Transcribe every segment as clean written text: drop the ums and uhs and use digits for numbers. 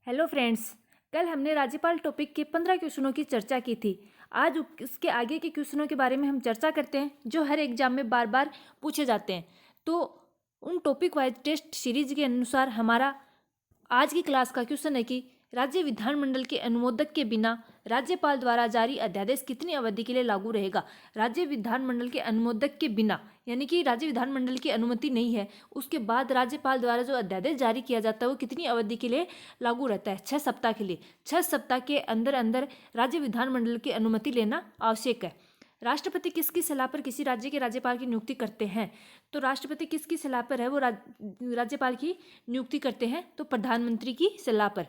Hello friends, कल हमने राज्यपाल टॉपिक के 15 क्वेश्चनों की चर्चा की थी। आज उसके आगे के क्वेश्चनों के बारे में हम चर्चा करते हैं जो हर एग्जाम में बार बार पूछे जाते हैं। तो उन टॉपिक वाइज टेस्ट सीरीज के अनुसार हमारा आज की क्लास का क्वेश्चन है कि राज्य विधानमंडल के अनुमोदक के बिना राज्यपाल द्वारा जारी अध्यादेश कितनी अवधि के लिए लागू रहेगा। राज्य विधानमंडल के अनुमोदक के बिना यानी कि राज्य विधानमंडल की अनुमति नहीं है, उसके बाद राज्यपाल द्वारा जो अध्यादेश जारी किया जाता है वो कितनी अवधि के लिए लागू रहता है। 6 सप्ताह के लिए। 6 सप्ताह के अंदर अंदर राज्य विधानमंडल की अनुमति लेना आवश्यक है। राष्ट्रपति किसकी सलाह पर किसी राज्य के राज्यपाल की नियुक्ति करते हैं? तो राष्ट्रपति किसकी सलाह पर है वो राज्यपाल की नियुक्ति करते हैं? तो प्रधानमंत्री की सलाह पर।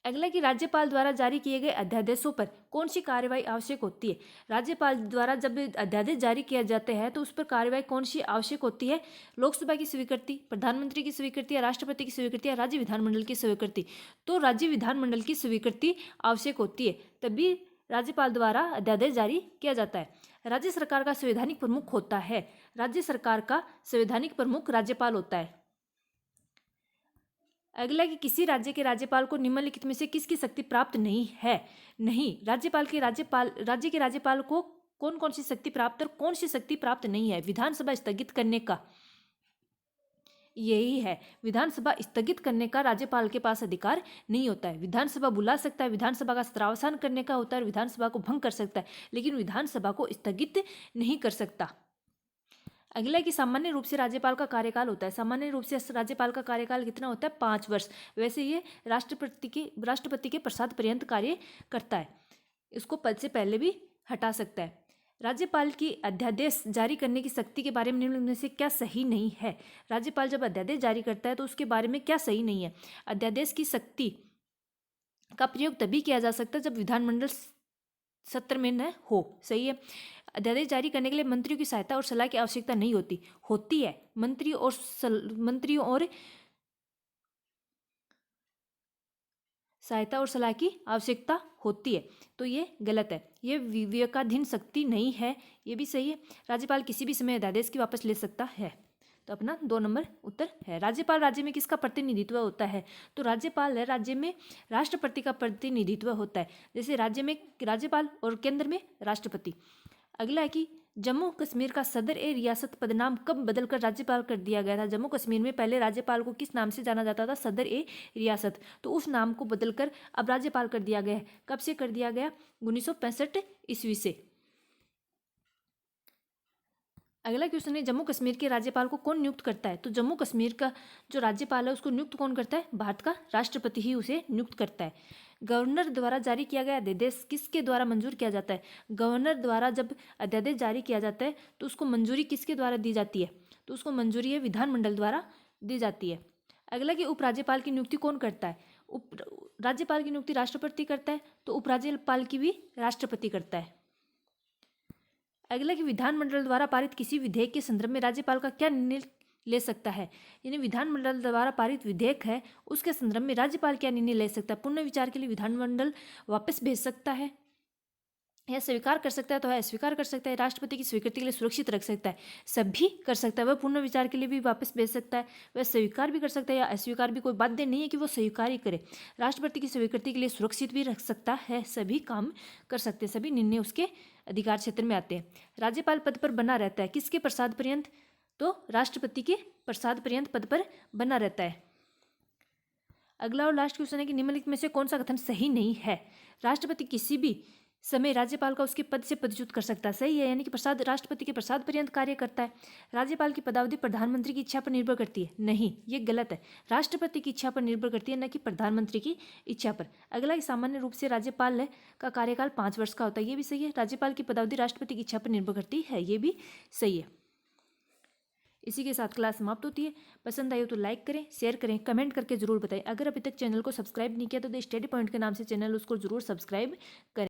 अगला कि राज्यपाल द्वारा जारी किए गए अध्यादेशों पर कौन सी कार्रवाई आवश्यक होती है? राज्यपाल द्वारा जब अध्यादेश जारी किया जाते हैं तो उस पर कार्रवाई कौन सी आवश्यक होती है? लोकसभा की स्वीकृति, प्रधानमंत्री की स्वीकृति या राष्ट्रपति की स्वीकृति या राज्य विधानमंडल की स्वीकृति? तो राज्य विधानमंडल की स्वीकृति आवश्यक होती है, तभी राज्यपाल द्वारा अध्यादेश जारी किया जाता है। राज्य सरकार का संवैधानिक प्रमुख होता है। राज्य सरकार का संवैधानिक प्रमुख राज्यपाल होता है। अगला कि किसी राज्य के राज्यपाल को निम्नलिखित में से किसकी शक्ति प्राप्त नहीं है? नहीं, राज्य के राज्यपाल को कौन कौन सी शक्ति प्राप्त और कौन सी शक्ति प्राप्त नहीं है? विधानसभा स्थगित करने का, यही है। विधानसभा स्थगित करने का राज्यपाल के पास अधिकार नहीं होता है। विधानसभा बुला सकता है, विधानसभा का सत्रावसान करने का होता है और विधानसभा को भंग कर सकता है, लेकिन विधानसभा को स्थगित नहीं कर सकता। अगला कि सामान्य रूप से राज्यपाल का कार्यकाल होता है। सामान्य रूप से राज्यपाल का कार्यकाल कितना होता है? 5 वर्ष। वैसे ये राष्ट्रपति के प्रसाद पर्यंत कार्य करता है। इसको पद से पहले भी हटा सकता है। राज्यपाल की अध्यादेश जारी करने की शक्ति के बारे में निम्न में से क्या सही नहीं है? राज्यपाल जब अध्यादेश जारी करता है तो उसके बारे में क्या सही नहीं है? अध्यादेश की शक्ति का प्रयोग तभी किया जा सकता है जब विधानमंडल सत्र में न हो। सही है। अध्यादेश जारी करने के लिए मंत्रियों की सहायता और सलाह की आवश्यकता नहीं होती। होती है। मंत्रियों और सहायता और सलाह की आवश्यकता होती है, तो ये गलत है। ये विवेकाधीन शक्ति नहीं है, ये भी सही है। राज्यपाल किसी भी समय अध्यादेश की वापस ले सकता है, तो अपना 2 नंबर उत्तर है। राज्यपाल राज्य में किसका प्रतिनिधित्व होता है? तो राज्यपाल है राज्य में राष्ट्रपति का प्रतिनिधित्व होता है। जैसे राज्य में राज्यपाल और केंद्र में राष्ट्रपति। अगला है कि जम्मू कश्मीर का सदर ए रियासत पदनाम कब बदलकर राज्यपाल कर दिया गया था? जम्मू कश्मीर में पहले राज्यपाल को किस नाम से जाना जाता था? सदर ए रियासत। तो उस नाम को बदलकर अब राज्यपाल कर दिया गया है। कब से कर दिया गया? 1965 ईस्वी से। अगला क्वेश्चन है जम्मू कश्मीर के राज्यपाल को कौन नियुक्त करता है? तो जम्मू कश्मीर का जो राज्यपाल है उसको नियुक्त कौन करता है? भारत का राष्ट्रपति ही उसे नियुक्त करता है। गवर्नर द्वारा जारी किया गया अध्यादेश किसके द्वारा मंजूर किया जाता है? गवर्नर द्वारा जब अध्यादेश जारी किया जाता है तो उसको मंजूरी किसके द्वारा दी जाती है? तो उसको मंजूरी है विधानमंडल द्वारा दी जाती है। अगला कि उपराज्यपाल की नियुक्ति कौन करता है? राज्यपाल की नियुक्ति राष्ट्रपति करता है, तो उपराज्यपाल की भी राष्ट्रपति करता है। अगला कि विधानमंडल द्वारा पारित किसी विधेयक के संदर्भ में राज्यपाल का क्या निर्णय ले सकता है? यानी विधानमंडल द्वारा पारित विधेयक है उसके संदर्भ में राज्यपाल क्या निर्णय ले सकता है? पुनर्विचार के लिए विधानमंडल वापस भेज सकता है या स्वीकार कर सकता है, तो है स्वीकार कर सकता है। राष्ट्रपति की स्वीकृति के लिए सुरक्षित रख सकता है, सभी कर सकता है। वह पुनर्विचार के लिए भी वापस भेज सकता है, वह स्वीकार भी कर सकता है या अस्वीकार भी, कोई बाध्य नहीं है कि वो स्वीकार ही करे। राष्ट्रपति की स्वीकृति के लिए सुरक्षित भी रख सकता है, सभी काम कर सकते हैं, सभी निर्णय उसके अधिकार क्षेत्र में आते हैं। राज्यपाल पद पर बना रहता है किसके प्रसाद पर्यंत? तो राष्ट्रपति के प्रसाद पर्यंत पद पर बना रहता है। अगला और लास्ट क्वेश्चन है कि निम्नलिखित में से कौन सा कथन सही नहीं है? राष्ट्रपति किसी भी समय राज्यपाल का उसके पद से पदच्युत कर सकता है। सही है, यानी कि प्रसाद राष्ट्रपति के प्रसाद पर्यंत कार्य करता है। राज्यपाल की पदावधि प्रधानमंत्री की इच्छा पर निर्भर करती है। नहीं, ये गलत है। राष्ट्रपति की इच्छा पर निर्भर करती है, न कि प्रधानमंत्री की इच्छा पर। अगला, सामान्य रूप से राज्यपाल का कार्यकाल 5 वर्ष का होता है। ये भी सही है। राज्यपाल की पदावधि राष्ट्रपति की इच्छा पर निर्भर करती है। ये भी सही है। इसी के साथ क्लास समाप्त होती है। पसंद आई हो तो लाइक करें, शेयर करें, कमेंट करके जरूर बताएं। अगर अभी तक चैनल को सब्सक्राइब नहीं किया तो द स्टडी पॉइंट के नाम से चैनल उसको जरूर सब्सक्राइब करें।